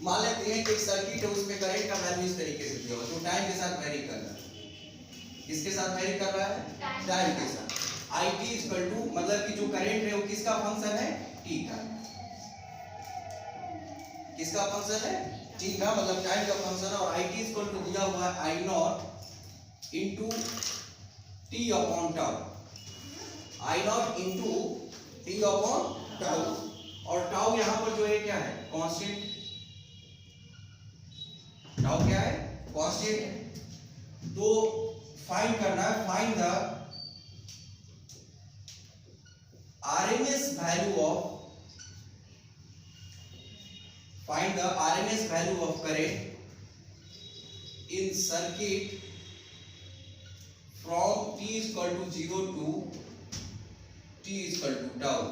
मान लेते हैं कि एक सर्किट है, उसमें करंट का वैल्यू इस तरीके से दिया हुआ जो टाइम के साथ वेरी कर रहा है। किसके साथ वेरी कर रहा है? टाइम के साथ। IT इक्वल टू मतलब कि जो करंट है वो किसका फंक्शन है? T का। किसका फंक्शन है? T का, मतलब टाइम का फंक्शन है। और IT इक्वल टू दिया हुआ है I not into T upon tau. I not into T upon tau. और टाउ यहाँ पर जो है क्या है? कांस्टेंट। टाउ क्या है? कांस्टेंट है। तो फाइंड करना है, find the RMS value of current in circuit from t is equal to 0 to t is equal to tau।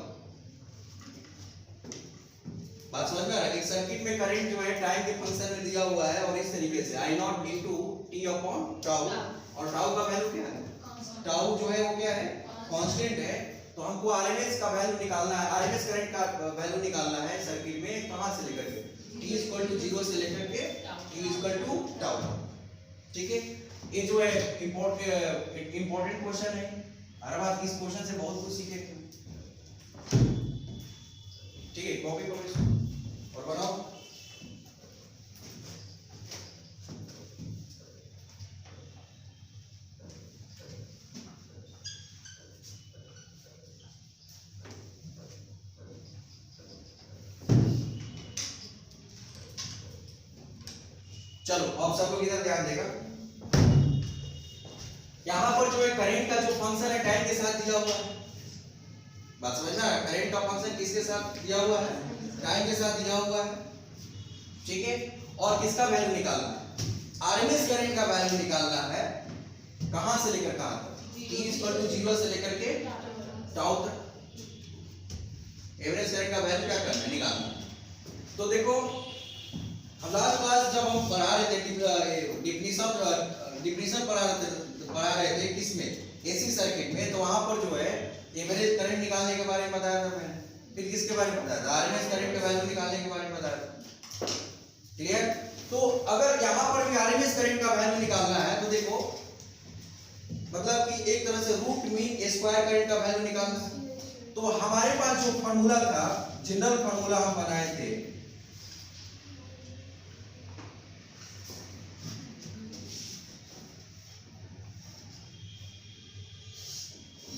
बात समझ में आ रहा है? एक सर्किट में करंट जो है टाइम के फंक्शन में दिया हुआ है और इस तरीके से I not into T upon tau. और टाउ का वैल्यू क्या है? टाउ जो है वो क्या है? कांस्टेंट है। तो हमको आरएमएस का वैल्यू निकालना है, आरएमएस करंट का वैल्यू निकालना है सर्किट में। कहां से लेकर के? t इक्वल टू 0 से लेकर के t इक्वल टू टाउ। ठीक है, ये जो है इंपॉर्टेंट क्वेश्चन है। हर बार इस क्वेश्चन से बहुत कुछ सीखेंगे। ठीक है, कॉपी करो इसको और बनाओ। चलो अब सब लोग इधर ध्यान देगा। यहां पर जो है करंट का जो फंक्शन है टाइम के साथ दिया हुआ है। बात समझना, करंट का फंक्शन किसके साथ दिया हुआ है? टाइम के साथ दिया हुआ है। ठीक है, और किसका वैल्यू निकालना है? आरएमएस करंट का वैल्यू निकालना है। कहां से लेकर कहां तक? t इक्वल टू 0 से लेकर के टाउ तक। एवरेज करंट का वैल्यू क्या करना है? निकालना है। तो देखो हम लास्ट क्लास जब हम पढ़ा रहे थे डिफिनीशन पढ़ा रहे थे किसमें? एसी सर्किट में। तो वहां पर जो है एवरेज करंट निकालने के बारे में बताया था मैंने। फिर किसके बारे में बताया था? आरएमएस करंट का वैल्यू निकालने के बारे में बताया था। क्लियर? तो अगर यहां पर भी आरएमएस करंट का वैल्यू निकालना है तो देखो मतलब कि एक तरह से रूट मीन स्क्वायर करंट का वैल्यू निकालना है। तो हमारे पास जो फार्मूला था, जनरल फार्मूला हम बनाए थे,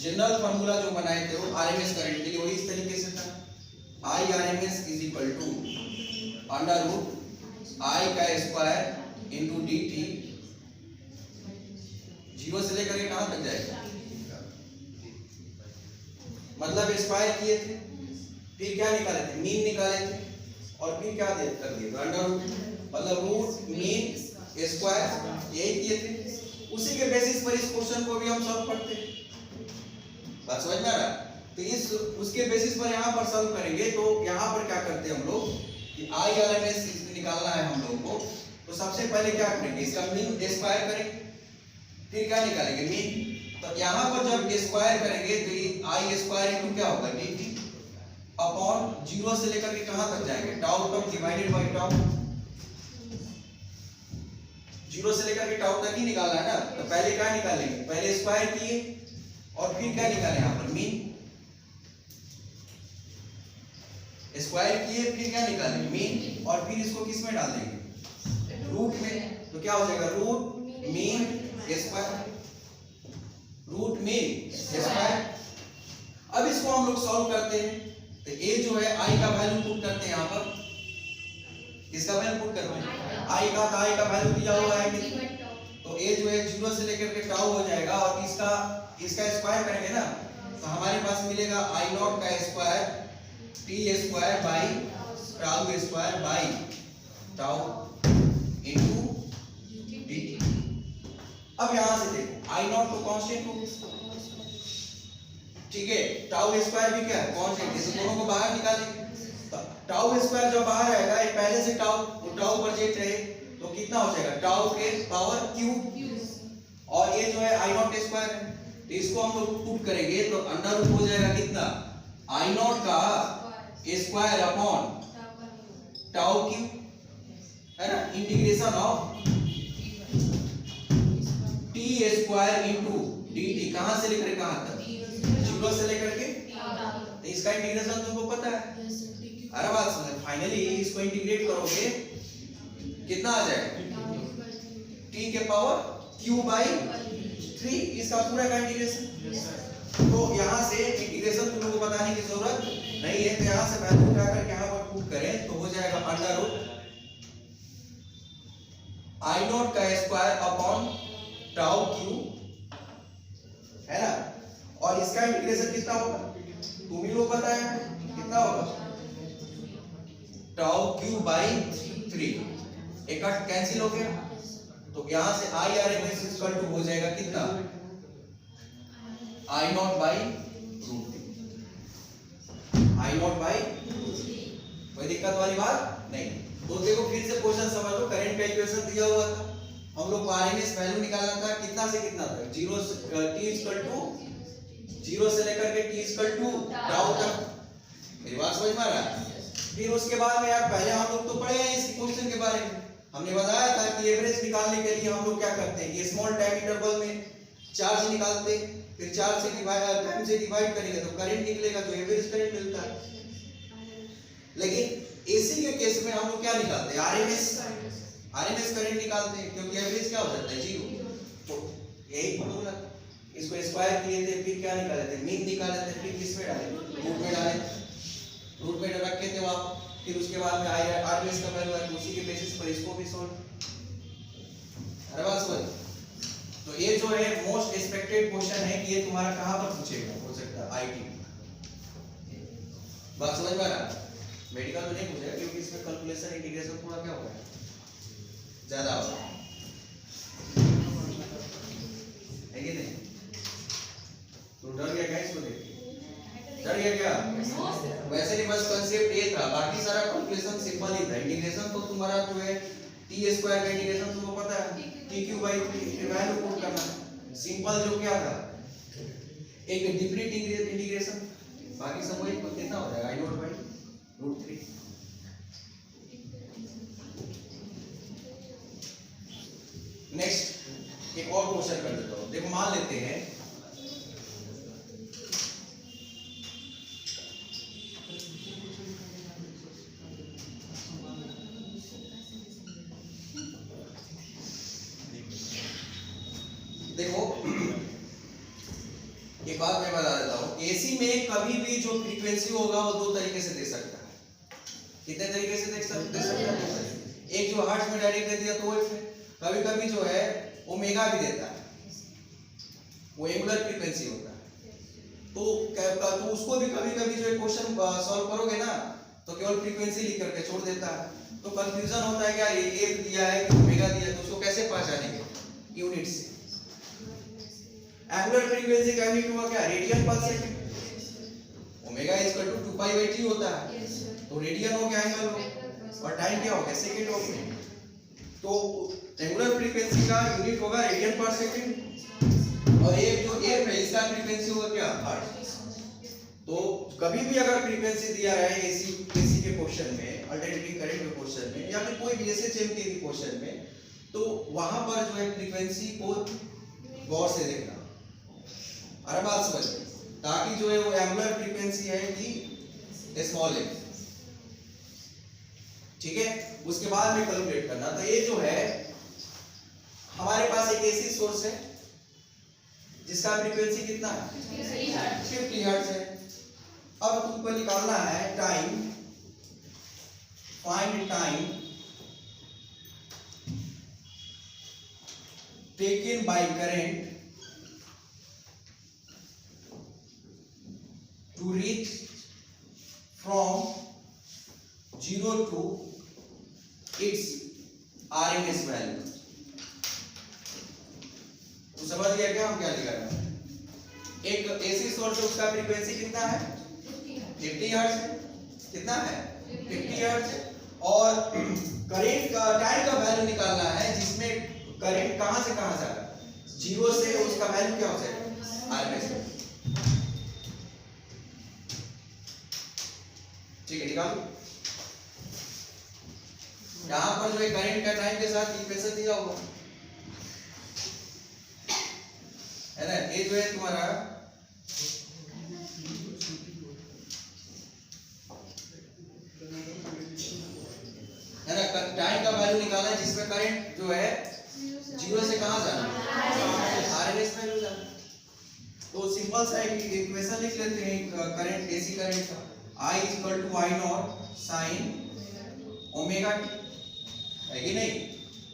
जनरल फार्मूला जो बनाए थे वो आरएमएस करंट के लिए वही इस तरीके से था। I RMS is equal to under root I का स्क्वायर इंटू डी टी। 0 से लेकर के कहां तक जाएगा? मतलब स्क्वायर किए थे, फिर क्या निकाले थे? मीन निकाले थे, और फिर क्या कर दिए? अंडर रूट, मतलब रूट मीन स्क्वायर, यही किए थे। उसी के बेसिस पर इस क्वेश्चन को भी हम सॉल्व करते हैं। बात समझ में आ रहा? तो इस उसके बेसिस पर यहाँ पर सॉल्व करेंगे। तो यहाँ पर क्या करते हैं हम लोग कि आई आरएमएस निकालना है हम लोग को। तो सबसे पहले क्या करेंगे? इसका मीन स्क्वायर करेंगे, फिर क्या निकालेंगे? मीन। तो यहाँ पर जब स्क्वायर करेंगे तो आई स्क्वायर इनटू क्या होगा? dt अपॉन 0 से लेकर के कहां तक जाएंगे? टाउ तक डिवाइडेड बाय टाउ। 0 से लेकर के टाउ तक ही निकालना है ना। तो पहले क्या निकालेंगे? पहले स्क्वायर किए और फिर क्या निकाले? यहाँ पर मीन। स्क्वायर किए फिर क्या निकाले? मीन। और फिर इसको किस में डाल देंगे? रूट में। तो क्या हो जाएगा? Root mean square, root mean square. अब इसको हम लोग सॉल्व करते हैं। तो ए जो है आई का वैल्यू पुट करते हैं यहाँ पर। किसका वैल्यू पुट करते हैं? आई का। तो आई का वैल्यू दिया हुआ है तो ए जो है 0 से लेकर के टाउ हो जाएगा। और इसका स्क्वायर करेंगे ना तो हमारे पास मिलेगा आई नॉट का square T square by tau square by tau into D. अब यहां से देखो आई नॉट तो कांस्टेंट हो, ठीक है। टाउ स्क्वायर भी क्या है? कांस्टेंट। इस दोनों को बाहर निकालेंगे। तो टाउ स्क्वायर जब बाहर आएगा, ये पहले से टाउ प्रोजेक्ट रहे तो कितना हो जाएगा? टाउ के पावर क्यूब। और ये जो है आई नॉट स्क्वायर है, तो इसको हम लोग पुट करेंगे तो अंडर रूट हो जाएगा कितना? आई नॉट का स्क्वायर अपॉन टाउ क्यूब। है ना, integration of T square into D T, कहां से लेकर कहां तक, 0 से लेकर के, तो इसका इंटीग्रेशन तुमको पता है। अरे बात सुनो, फाइनली इसको इंटीग्रेट करोगे कितना आ जाएगा, टी के पावर क्यू बाई 3, इसका पूरा का इंटीग्रेशन। तो यहाँ से इंटीग्रेशन तुम लोगों को बताने की जरूरत नहीं है, तो यहाँ से वैल्यू उठा करके यहाँ पर पुट करें तो हो जाएगा अंडर रूट आई नॉट का स्क्वायर अपॉन टाउ क्यू, है ना, और इसका इंटीग्रेशन कितना होगा तुम ही लोग बताएं, कितना होगा, टाउ क्यू बाई 3, एक कैंसिल हो गया, तो यहां से I R M S equal to हो जाएगा कितना, I not by root, I not by, कोई दिक्कत वाली बात नहीं। तो देखो फिर से क्वेश्चन समझ लो, करंट का इक्वेशन दिया हुआ था, हम लोग को आरएमएस वैल्यू निकालना था, कितना से कितना तक, 0 टी इक्वल टू 0 से लेकर के टी इक्वल टू टाउ तक, मेरी बात समझ में आ रहा है। फिर उसके बाद में यार पहले हम लोग तो पढ़े हैं इस क्वेश्चन के बारे में, हमने बताया था कि एवरेज निकालने के लिए हम लोग क्या करते हैं, ये स्मॉल टाइम इंटरवल में चार्ज निकालते, फिर चार्ज से टाइम से डिवाइड करेंगे तो करंट निकलेगा, तो एवरेज करंट मिलता है। लेकिन एसी के केस में हम लोग क्या निकालते हैं, आरएमएस करंट निकालते हैं, क्योंकि एवरेज क्या हो जाता है 0। तो यही फॉर्मूला, इसको स्क्वायर किए थे, फिर क्या निकाले थे, मीन निकाले थे, फिर किस में डाले, रूट में डाले, रूट में रखे थे वहां, फिर उसके बाद में आरएमएस का वैल्यू है, उसी के बेसिस पर इसको भी सॉल्व। अरे बात समझ। तो ये जो है मोस्ट एक्सपेक्टेड क्वेश्चन है कि ये तुम्हारा कहां पर पूछेगा, हो सकता है आईटी, बात समझ में आ रहा है। मेडिकल में नहीं पूछेगा क्योंकि इसमें कैलकुलेशन इंटीग्रेशन थोड़ा क्या होगा, ज्यादा होगा, है कि नहीं। तो डर गया क्या इसको देख के, डर गया क्या, वैसे नहीं, बस कांसेप्ट ये था, बाकी सारा कैलकुलेशन सिंपल ही था। इंटीग्रेशन तो तुम्हारा जो है टी स्क्वायर का इंटीग्रेशन तुमको पता है, T Q by 3 value put करना है, सिंपल जो क्या था एक डिफरेंट इंटीग्रेशन, बाकी सब वही कितना हो जाएगा, आई नॉट बाई रूट 3। नेक्स्ट एक और क्वेश्चन कर देता हूं, देखो मान लेते हैं देखो एक बात मैं बता देता हूं, एसी में कभी भी जो फ्रीक्वेंसी होगा वो दो तरीके से दे सकता है, कितने तरीके से दे सकता है, एक जो हर्ट्ज में डायरेक्ट दे दिया तो वो कभी कभी जो है ओमेगा भी देता है, वो एंगुलर फ्रीक्वेंसी होता है, तो उसको भी कभी कभी जो क्वेश्चन सॉल्व करोगे ना तो केवल फ्रीक्वेंसी लिख करके छोड़ देता है, तो कंफ्यूजन होता है कि यार ये दिया है कि ओमेगा दिया है, तो उसको कैसे पहचानेंगे, यूनिट से। एंगुलर फ्रीक्वेंसी का यूनिट हुआ क्या, radian per second, omega equal to 2 pi by T होता है, तो रेडियन हो गया एंगल हो, और टाइम क्या हो गया, सेकंड हो गया। तो एंगुलर फ्रीक्वेंसी का यूनिट होगा रेडियन पर सेकंड, और एक जो एफ है इसका फ्रीक्वेंसी होगा क्या, हर्ट्ज। तो कभी भी अगर फ्रीक्वेंसी दिया है एसी के क्वेश्चन में, अल्टरनेटिंग करंट के क्वेश्चन में, या फिर कोई भी एसएचएम के क्वेश्चन में, तो वहां पर जो है फ्रीक्वेंसी को गौर से देखना, अरे बात समझ, ताकि जो है वो एंगुलर फ्रीक्वेंसी है कि स्मॉल है, ठीक है। उसके बाद में कैलकुलेट करना, तो ये जो है हमारे पास एक एसी सोर्स है जिसका फ्रीक्वेंसी कितना है, 50 हर्ट्ज है। अब तुमको निकालना है time, find time taken by current to reach from 0 to its RMS value। तो समझ गया क्या हम क्या लिखा है, एक एसी सोर्स उसका फ्रीक्वेंसी कितना है, 50 हर्ट्ज है, कितना है 50 हर्ट्ज, और करंट का टाइम का वैल्यू निकालना है जिसमें करंट कहां से कहां जाएगा, 0 से उसका वैल्यू क्या हो जाएगा, RMS। ठीक है, निकालो। यहाँ पर जो है करंट का टाइम के साथ इक्वेशन दिया हुआ है ना। ये जो है तुम्हारा है ना, टाइम का वैल्यू निकालना है जिसमें करंट जो है जीरो से कहां जाना है, आरएमएस वैल्यू जाना। तो सिंपल सा एक इक्वेशन लिख लेते हैं करंट, एसी करंट का। I equal to I not sine omega t, है कि नहीं।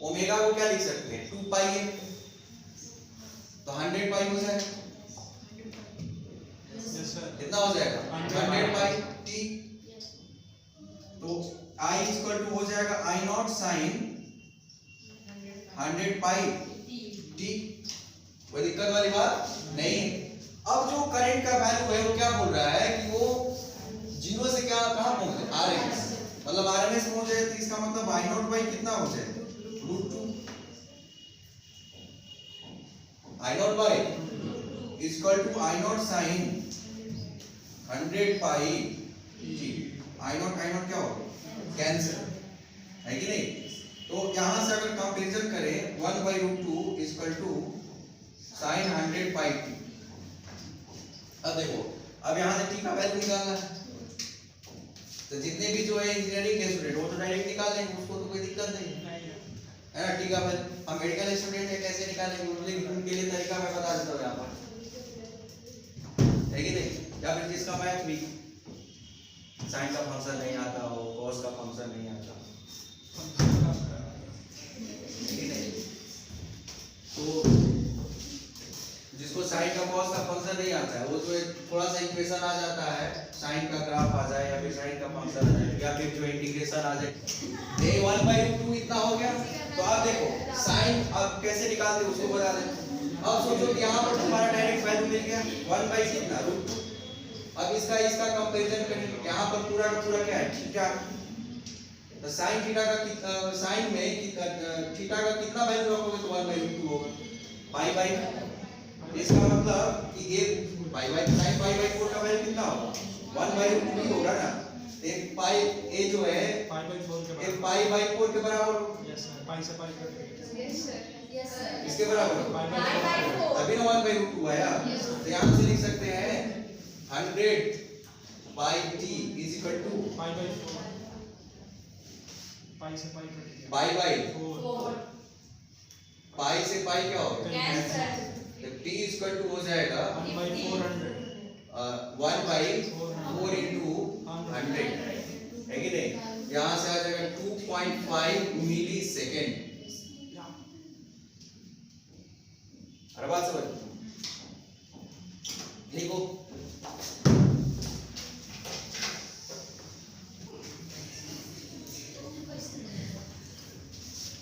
ओमेगा को क्या लिख सकते हैं, 2 पाई है, तो 100 पाई हो जाएगा। कितना हो जाएगा, 100 पाई टी। तो I इक्वल टू हो जाएगा आई नॉट साइन 100 पाई टी। कोई दिक्कत वाली बात नहीं। अब जो करंट का वैल्यू है वो क्या बोल रहा है कि वो जीरो से क्या कहां पहुंचे, आरएमएस, मतलब आरएमएस पहुंच जाए। तो इसका मतलब आई नॉट बाई कितना हो जाए, √2। I not by equal to I not sine 100 pi t. I not क्या होगा, कैंसिल, है कि नहीं। तो यहां से अगर कंपैरिजन करें 1/√2 equal to sine 100 pi t. अब देखो, अब यहां से टी का वैल्यू निकालना है। तो जितने भी जो है इंजीनियरिंग के स्टूडेंट वो तो डायरेक्ट निकाल लेंगे, उसको तो कोई दिक्कत नहीं है ना। टी का वैल्यू हम मेडिकल स्टूडेंट है, कैसे निकालेंगे, उनके लिए तरीका मैं बता देता हूं यहां पर, है कि नहीं। या फिर जिसका मैथ भी साइन का फंक्शन नहीं आता हो, कॉस का फंक्शन नहीं आता, है कि नहीं। तो जिसको साइन का कॉस का फंक्शन नहीं आता है वो जो थोड़ा सा इक्वेशन आ जाता है, साइन का ग्राफ आ जाए या फिर साइन का फंक्शन आ जाए या फिर जो इंटीग्रेशन आ जाए, ये 1/2 इतना हो गया। तो आप देखो साइन अब कैसे निकालते हैं उसको बता दें। अब सोचो कि यहाँ पर तुम्हारा डायरेक्ट वैल्यू मिल गया 1/√2। अब इसका कंपैरिजन करें, यहाँ पर पूरा का पूरा क्या है, थीटा। तो साइन थीटा का साइन में थीटा का कितना वैल्यू रखोगे तो 1/√2 होगा, पाई बाई। इसका मतलब कि ये pi by sine pi by 4 का वैल्यू कितना होगा, 1/√2 होगा ना। एक पाई ए जो है पाई बाई 4 के बराबर होगा। यस सर, पाई से पाई कट गया। यस सर, इसके बराबर पाई बाई 4, तभी ना 1/√2 आया। तो यहाँ से लिख सकते हैं 100 pi t is equal to pi by 4, pi से पाई कट गया, पाई बाई 4, पाई से पाई क्या होगा, कैंसिल। तो t इक्वल टू हो जाएगा 1/400, 1/4 into 100, है कि नहीं। यहाँ से आ जाएगा 2.5 मिली सेकेंड। हर बात समझ लिखो।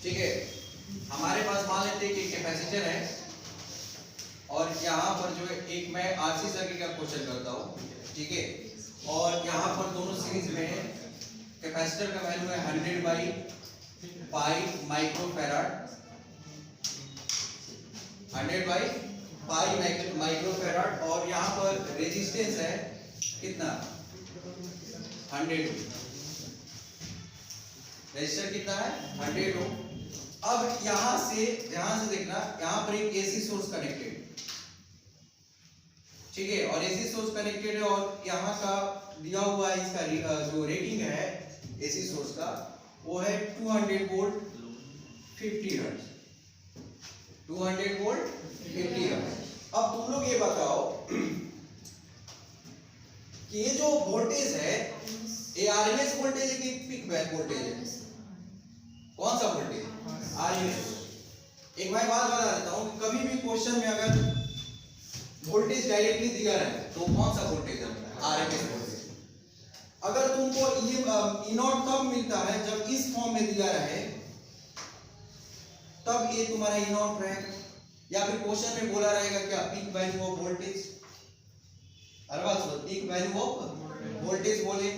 ठीक है, हमारे पास मान लेते हैं कि कैपेसिटर है और यहाँ पर जो है एक मैं आरसी सर्किट का क्वेश्चन करता हूँ, ठीक है। और यहाँ पर दोनों सीरीज में कैपेसिटर का वैल्यू है 100/पाई माइक्रोफैराड, 100/पाई माइक्रोफैराड। और यहाँ पर रेजिस्टेंस है कितना, 100 ओम। रेजिस्टर कितना है, 100 ओम। अब यहाँ से देखना, यहाँ पर एक एसी सोर्स कनेक्टेड, ठीक है, और एसी सोर्स कनेक्टेड है और यहाँ का दिया हुआ है इसका जो रेटिंग है एसी सोर्स का वो है 200 वोल्ट 50 हर्ट्ज, 200 वोल्ट 50 हर्ट्ज। अब तुम लोग ये बताओ कि ये जो वोल्टेज है ये आरएमएस वोल्टेज है कि पीक वोल्टेज है, कौन सा वोल्टेज, आरएमएस। एक मैं बात बता देता हूँ, कभी भी क्वेश्चन में अगर वोल्टेज डायरेक्टली दिया रहे तो कौन सा वोल्टेज है, आरएमएस वोल्टेज। अगर तुमको ये E0 तब मिलता है जब इस फॉर्म में दिया रहे, तब ये तुम्हारा E0 रहेगा। या फिर क्वेश्चन में बोला रहेगा क्या, peak value of voltage, peak value of voltage बोले,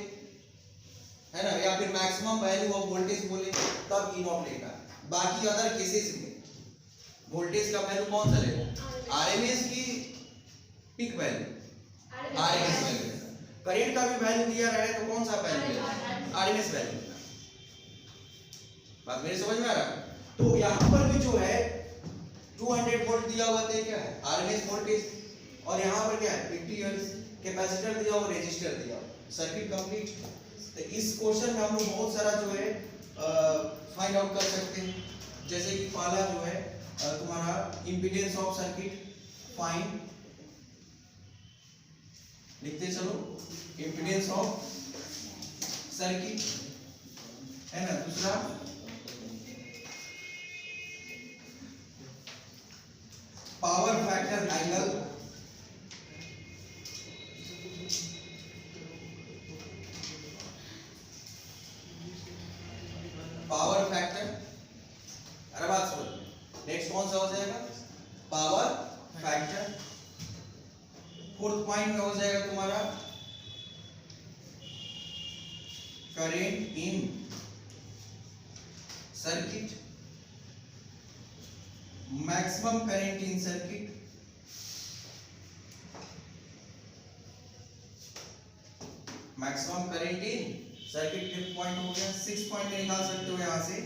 है ना, या फिर मैक्सिमम वैल्यू ऑफ वोल्टेज बोले, तब E0 लेगा। बाकी अदर केसेस में वोल्टेज का वैल्यू कौन सा लेगा, आरएमएस की peak value, RMS value. Current का भी वैल्यू दिया रहे तो कौन सा वैल्यू लेगा, आरएमएस वैल्यू। बात मेरी समझ में आ रहा है? तो यहाँ पर भी जो है 200 वोल्ट दिया हुआ है, क्या है आरएमएस वोल्टेज, और यहाँ पर क्या है 50 हर्ट्ज, कैपेसिटर दिया हुआ, रेजिस्टर दिया हुआ, सर्किट कंप्लीट। तो इस क्वेश्चन में हम लोग बहुत सारा जो है फाइंड आउट कर सकते हैं। जैसे कि पहला जो है तुम्हारा इंपीडेंस ऑफ सर्किट फाइंड, लिखते चलो इंपीडेंस ऑफ सर्किट, है ना। दूसरा power factor angle, power factor, अरे बात सुनो, नेक्स्ट कौन सा हो जाएगा पावर फैक्टर। फोर्थ पॉइंट में हो जाएगा तुम्हारा current in circuit, maximum current in circuit, maximum current in circuit. Fifth point हो गया। 6 पॉइंट निकाल सकते हो यहां से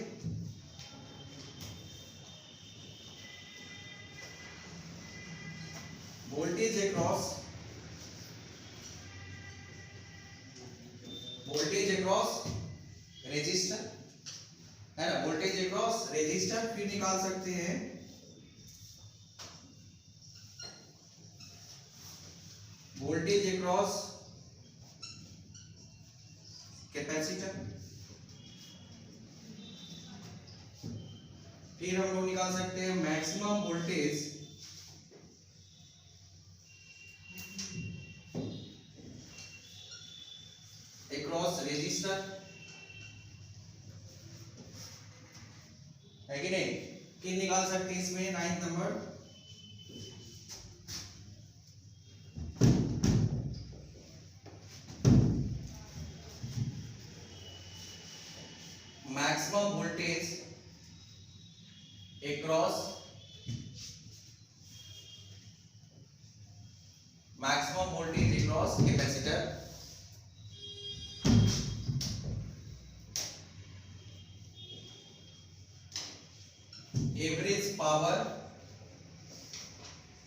voltage across, voltage across resistor, है ना, वोल्टेज अक्रॉस रेजिस्टर। फिर निकाल सकते हैं वोल्टेज अक्रॉस कैपेसिटर। फिर हम लोग निकाल सकते हैं मैक्सिमम वोल्टेज अक्रॉस रेजिस्टर, है कि नहीं। फिर निकाल सकते हैं इसमें 9th number maximum voltage across, maximum voltage across capacitor. Average power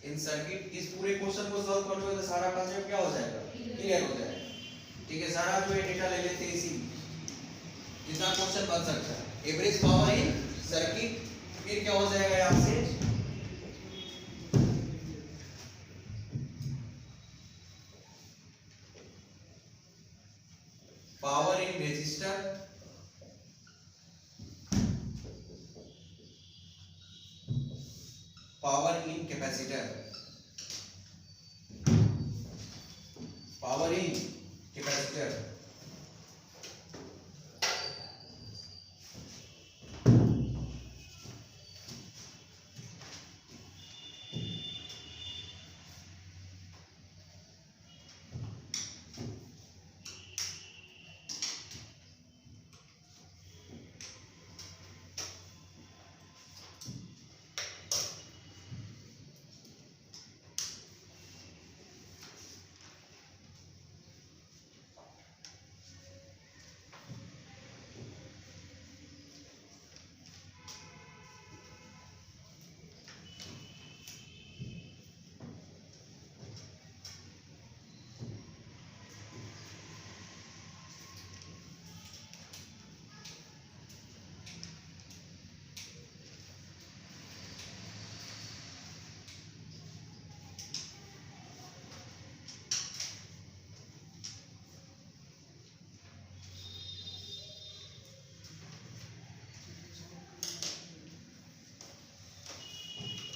in circuit. इस पूरे क्वेश्चन को सॉल्व करोगे तो सारा कंसेप्ट क्या हो जाएगा, क्लियर हो जाएगा। ठीक है, सारा जो है डेटा ले लेते हैं इसी, जितना क्वेश्चन बन सकता है। एवरेज पावर इन सर्किट, फिर क्या हो जाएगा यहां से power in resistor, power in capacitor, power in capacitor.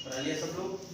बना लिया सब लोग।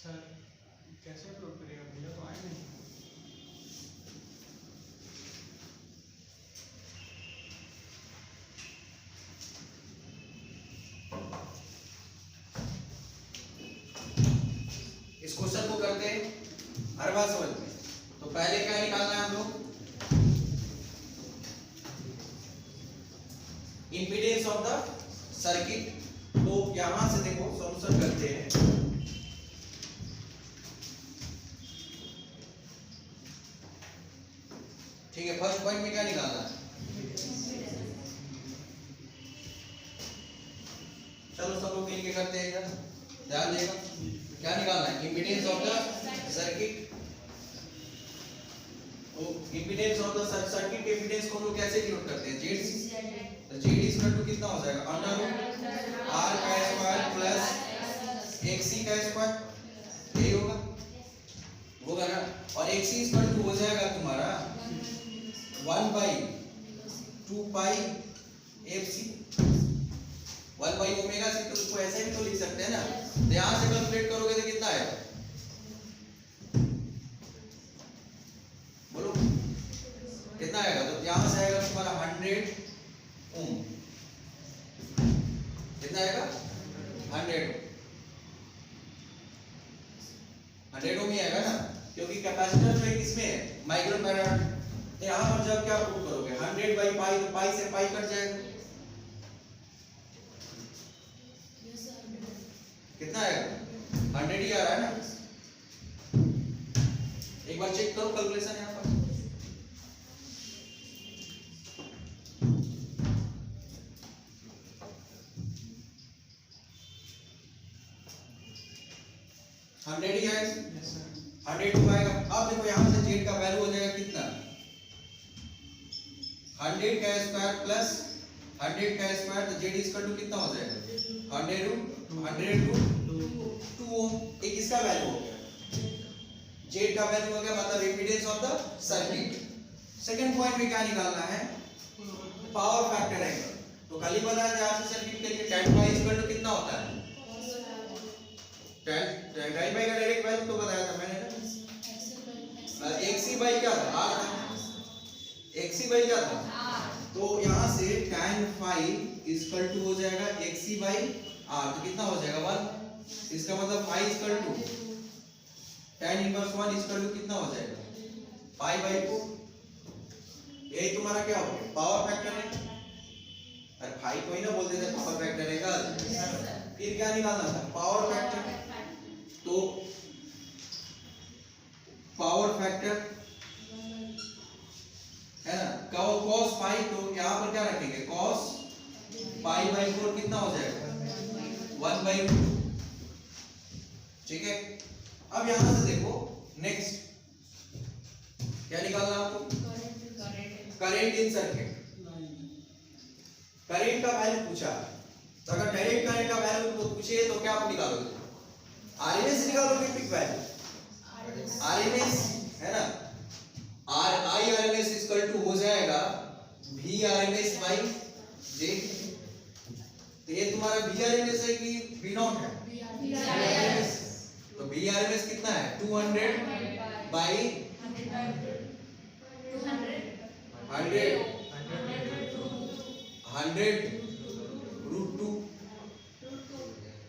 सर कैसे अपलोड करेगा भैया, तो आए नहीं। इस क्वेश्चन को करते हैं हर बार समझ में। तो पहले क्या निकालना है हम लोग, इंपीडेंस ऑफ द सर्किट। तो यहां से देखो सॉल्यूशन करते हैं। ठीक है, फर्स्ट पॉइंट में क्या निकालना है, चलो सब लोग मिलके करते हैं इधर, ध्यान देगा क्या निकालना है, इंपीडेंस ऑफ द सर्किट। तो इंपीडेंस ऑफ द सर्किट के इंपीडेंस को हम लोग कैसे डिनोट करते हैं, जेड। तो जेड इक्वल टू कितना हो जाएगा, अंडर रूट आर का स्क्वायर प्लस एक्सी का स्क्वायर, यही होगा ना। और एक्सी इक्वल टू हो जाएगा तुम्हारा 1/2 पाई एफसी, 1/ओमेगा सी। तो उसको ऐसे भी तो लिख सकते हैं ना। तो यहां से कैलकुलेट करोगे तो कितना आएगा, बोलो कितना आएगा। तो यहां से आएगा तुम्हारा 100 ओम, कितना आएगा 100 ओम ही आएगा ना, क्योंकि कैपेसिटर जो है किसमें है, माइक्रोफैराड। तो यहां पर जब क्या प्रूव करोगे, 100/पाई, तो पाई से पाई कट जाएगा, कितना आएगा 100 ही आ रहा है ना। एक बार चेक करो कैलकुलेशन यहां पर। हंड्रेड ही आएगा, 100 आएगा। अब देखो यहां से जेड का वैल्यू हो जाएगा कितना, 100 का स्क्वायर प्लस 100 का स्क्वायर, तो जेड इक्वल टू कितना हो जाएगा 100 टू 2 ओम। एक इसका वैल्यू हो गया, जेड का वैल्यू हो गया, मतलब impedance of the circuit. Second point में क्या निकालना है, पावर फैक्टर एंगल। तो कल ही बताया था आपसे सर्किट के लिए tan phi इक्वल टू कितना होता है, tan phi का डायरेक्ट वैल्यू तो बताया था मैंने, xc बाई क्या था, r था, xc बाई क्या था। तो यहां से tan phi इक्वल टू हो जाएगा xc बाई r, तो कितना हो जाएगा 1। इसका मतलब phi equal to tan inverse 1 equal to कितना हो जाएगा पाई बाई 4। यही तुम्हारा क्या हो गया, पावर फैक्टर है। अरे भाई कोई ना बोलते थे पावर फैक्टर है का। फिर क्या निकालना था, पावर फैक्टर। तो पावर फैक्टर है ना, cos पाई, तो यहां पर क्या रखेंगे, cos पाई बाई 4 कितना हो जाएगा 1/2। ठीक है, अब यहां से देखो नेक्स्ट क्या निकालना आपको, करंट इन सर्किट। करंट का वैल्यू पूछा, तो अगर डायरेक्ट करंट का वैल्यू तो पूछे तो क्या आप निकालोगे, आरएमएस निकालोगे, पिक वैल्यू आरएमएस है ना। R I RMS equal to हो जाएगा वी आरएमएस बाई जे। तो ये तुम्हारा वी आरएमएस है कि वी नॉट है, तो वी आरएमएस कितना है 200 बाई 100 रूट 2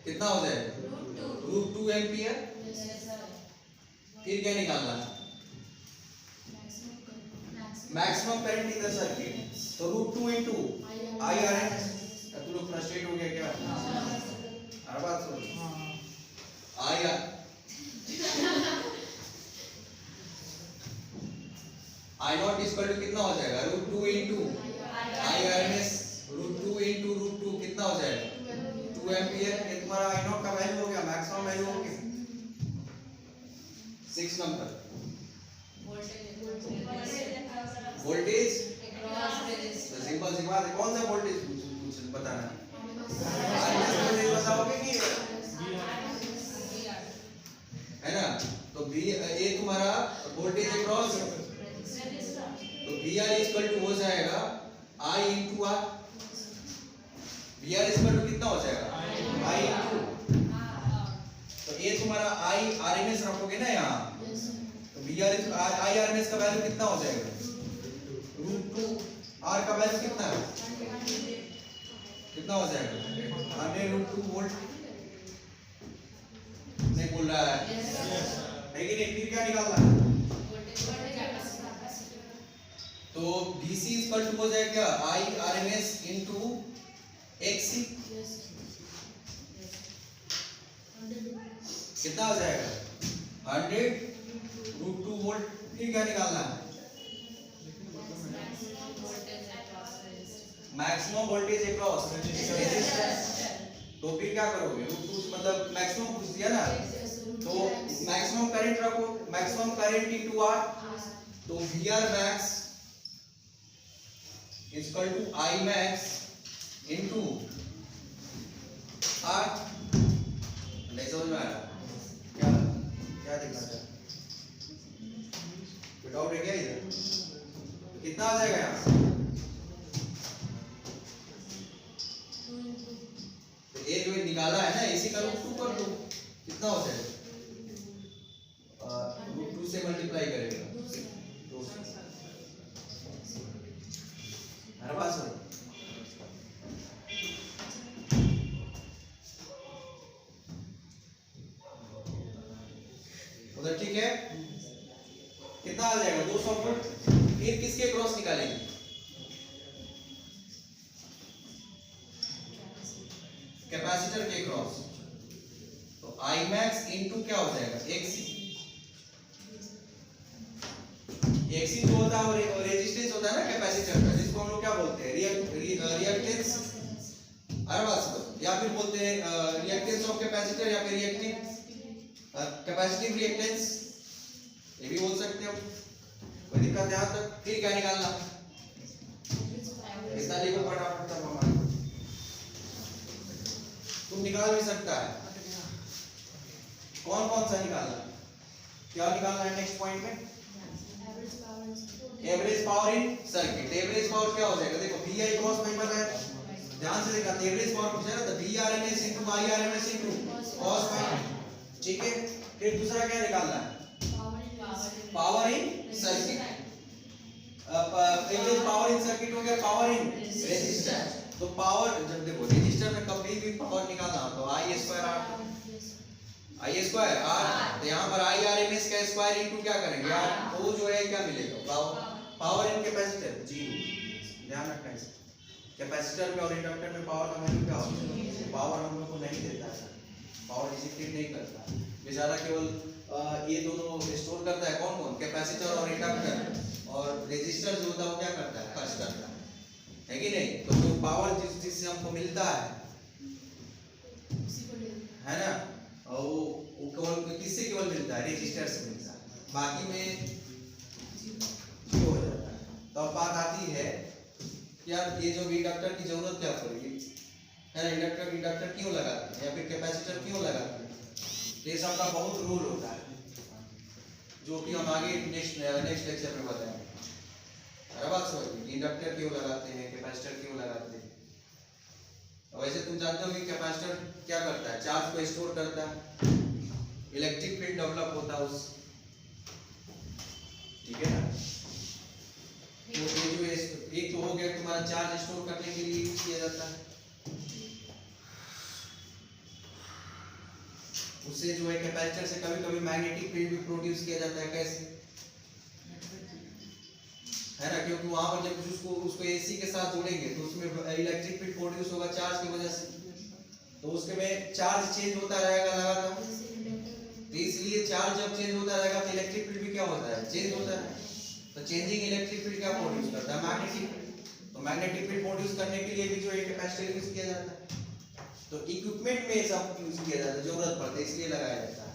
कितना हो जाएगा रूट 2 एम्पियर। फिर क्या निकालना है, maximum current in the circuit. तो root 2 into I R S. तू लोग फ्रस्ट्रेट हो गया क्या, हर बात सुन, I R I not equal to कितना हो जाएगा root 2 into I R S, root 2 into root 2 कितना हो जाएगा 2 एम्पियर। ये तुम्हारा आई नॉट का वैल्यू हो गया, मैक्सिमम वैल्यू हो गया। 6 नंबर वोल्टेज, तो सिंपल सी बात है, कौन सा वोल्टेज कुछ बताना है, आरएमएस वोल्टेज बताओगे कि है ना। तो वी ये तुम्हारा वोल्टेज अक्रॉस, तो वी आर इक्वल टू हो जाएगा I into R. V R equal to कितना हो जाएगा आई इंटू, तो ये तुम्हारा आई आरएमएस रखोगे ना यहाँ, तो वी आर आई आरएमएस का वैल्यू कितना हो जाएगा? √2 आर का वैल्यू कितना है? कितना हो जाएगा? 100√2 वोल्ट। नहीं बोल रहा है कि नहीं? फिर क्या निकालना है? तो DC इक्वल टू हो जाएगा क्या? आई RMS इंटू XC। कितना हो जाएगा? 100√2 वोल्ट। फिर क्या निकालना है? Maximum voltage across resistance. तो फिर क्या करोगे? √2 मतलब मैक्सिमम पूछ दिया ना, तो मैक्सिमम करंट रखो, मैक्सिमम करंट इनटू R। तो VR max is equal to I max into R। नहीं समझ में आ रहा? क्या क्या दिखना चाहते? कोई डाउट है क्या इधर? कितना आ जाएगा यहाँ? तो ये जो निकाला है ना, इसी का √2 कर दो, कितना हो जाएगा? √2 से मल्टीप्लाई करेगा। हमारे पास है उधर, ठीक है? कितना आ जाएगा? 200 वोल्ट। फिर किसके क्रॉस निकालेंगे? कैपेसिटर के क्रॉस। तो I max इंटू क्या हो जाएगा? XC। XC जो होता है वो रेजिस्टेंस होता है ना कैपेसिटर का, जिसको हम लोग क्या बोलते हैं? रिएक्टेंस। अरे बात समझ, या फिर बोलते हैं रिएक्टेंस ऑफ कैपेसिटर, या फिर रिएक्टिव कैपेसिटिव रिएक्टेंस, ये भी बोल सकते हो। कोई दिक्कत है यहाँ तक? फिर क्या निकालना? इतना लिखो फटाफट तब हमारा, तुम निकाल भी सकता है। कौन कौन सा निकालना? क्या निकालना है नेक्स्ट पॉइंट में? Average power in circuit. Average power क्या हो जाएगा? देखो VI क्रॉस में पता है, ध्यान से देखा, एवरेज पावर पूछा ना, तो VRMS into IRMS into cos phi, ठीक है? फिर दूसरा क्या निकालना है? Power in circuit. Average power in circuit हो गया पावर इन रेजिस्टर। तो पावर, जब देखो रेजिस्टर में कभी भी पावर निकालना तो I² R, तो यहाँ पर IRMS का स्क्वायर इनटू क्या करेंगे यार? वो जो है क्या मिलेगा? Power in capacitor 0। ध्यान रखना है, कैपेसिटर में और इंडक्टर में पावर का वैल्यू क्या होता है? पावर हम लोग को नहीं देता है, पावर डिसिपेट नहीं करता बेचारा, केवल ये दोनों स्टोर करता है। कौन कौन? कैपेसिटर और इंडक्टर। और रेजिस्टर जो होता है वो क्या करता है? खर्च करता है कि नहीं? तो जो पावर जिससे हमको मिलता है ना, और वो केवल किससे केवल मिलता है? रेजिस्टर से मिलता है, बाकी में जीरो हो जाता है। तो अब बात आती है यार, ये जो इंडक्टर की जरूरत क्या पड़ेगी है ना? इंडक्टर क्यों लगाते हैं या फिर कैपेसिटर क्यों लगाते हैं? ये सब का बहुत रूल होता है, जो कि हम आगे नेक्स्ट लेक्चर में बताएंगे। अरे बात समझिए, इंडक्टर क्यों लगाते हैं, कैपेसिटर क्यों लगाते हैं। वैसे तुम जानते हो कि कैपेसिटर क्या करता है? चार्ज को स्टोर करता है, इलेक्ट्रिक फील्ड डेवलप होता है उस, ठीक है ना? तो ये जो एक तो हो गया तुम्हारा, चार्ज स्टोर करने के लिए यूज किया जाता है। उससे जो है कैपेसिटर से कभी कभी मैग्नेटिक फील्ड भी प्रोड्यूस किया जाता है। कैसे है ना? क्योंकि वहां पर जब उसको AC के साथ जोड़ेंगे तो उसमें इलेक्ट्रिक फील्ड प्रोड्यूस होगा चार्ज की वजह से, तो उसके में चार्ज चेंज होता रहेगा लगातार। तो इसलिए चार्ज जब चेंज होता रहेगा तो इलेक्ट्रिक फील्ड भी क्या होता है? चेंज होता है। तो चेंजिंग इलेक्ट्रिक फील्ड क्या प्रोड्यूस करता है? Magnetic field. तो मैग्नेटिक फील्ड प्रोड्यूस करने के लिए भी जो है कैपेसिटर यूज किया जाता है। तो इक्विपमेंट में सब यूज किया जाता है, जरूरत पड़ती है इसलिए लगाया जाता है।